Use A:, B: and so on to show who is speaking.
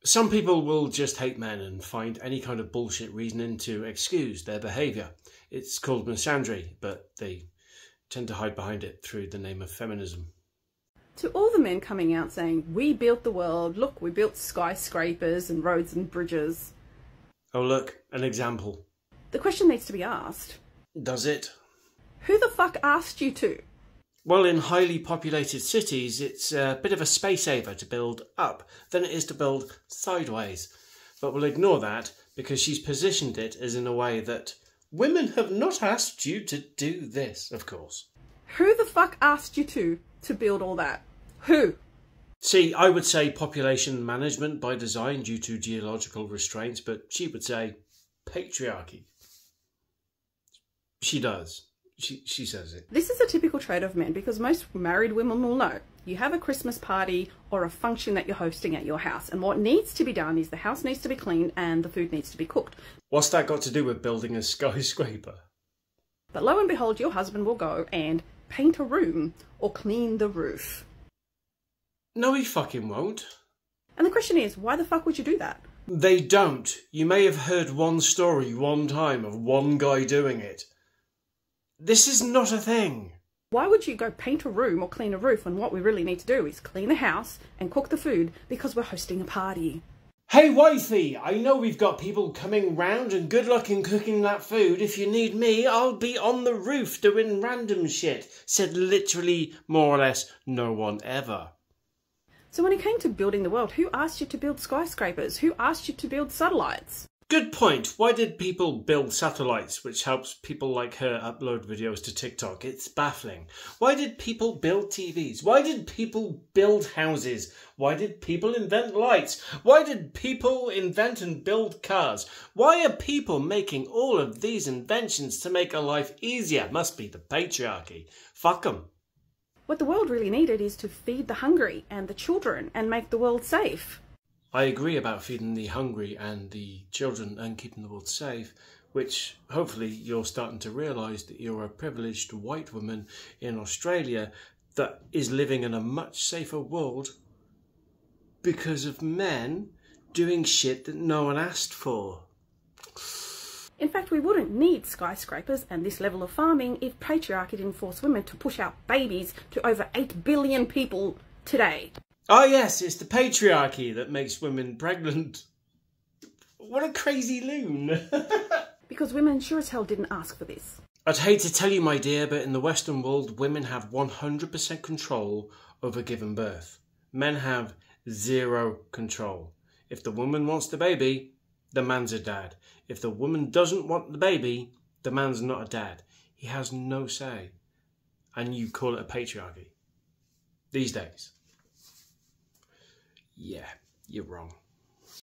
A: Some people will just hate men and find any kind of bullshit reasoning to excuse their behaviour. It's called misandry, but they tend to hide behind it through the name of feminism.
B: To all the men coming out saying, we built the world, look, we built skyscrapers and roads and bridges.
A: Oh look, an example.
B: The question needs to be asked.
A: Does it?
B: Who the fuck asked you to?
A: Well, in highly populated cities, it's a bit of a space saver to build up than it is to build sideways. But we'll ignore that because she's positioned it as in a way that women have not asked you to do this, of course.
B: Who the fuck asked you to build all that? Who?
A: See, I would say population management by design due to geological restraints, but she would say patriarchy. She does. She says it.
B: This is a typical trait of men because most married women will know. You have a Christmas party or a function that you're hosting at your house, and what needs to be done is the house needs to be cleaned and the food needs to be cooked.
A: What's that got to do with building a skyscraper?
B: But lo and behold, your husband will go and paint a room or clean the roof.
A: No, he fucking won't.
B: And the question is, why the fuck would you do that?
A: They don't. You may have heard one story one time of one guy doing it. This is not a thing.
B: Why would you go paint a room or clean a roof when what we really need to do is clean the house and cook the food because we're hosting a party?
A: Hey wifey, I know we've got people coming round and good luck in cooking that food. If you need me, I'll be on the roof doing random shit. Said literally more or less no one ever.
B: So when it came to building the world, who asked you to build skyscrapers? Who asked you to build satellites?
A: Good point. Why did people build satellites, which helps people like her upload videos to TikTok? It's baffling. Why did people build TVs? Why did people build houses? Why did people invent lights? Why did people invent and build cars? Why are people making all of these inventions to make our life easier? Must be the patriarchy. Fuck 'em.
B: What the world really needed is to feed the hungry and the children and make the world safe.
A: I agree about feeding the hungry and the children and keeping the world safe, which hopefully you're starting to realise that you're a privileged white woman in Australia that is living in a much safer world because of men doing shit that no one asked for.
B: In fact, we wouldn't need skyscrapers and this level of farming if patriarchy didn't force women to push out babies to over 8 billion people today.
A: Oh yes, it's the patriarchy that makes women pregnant. What a crazy loon.
B: Because women sure as hell didn't ask for this.
A: I'd hate to tell you, my dear, but in the Western world, women have 100% control over giving birth. Men have 0 control. If the woman wants the baby, the man's a dad. If the woman doesn't want the baby, the man's not a dad. He has no say. And you call it a patriarchy. These days. Yeah, you're wrong.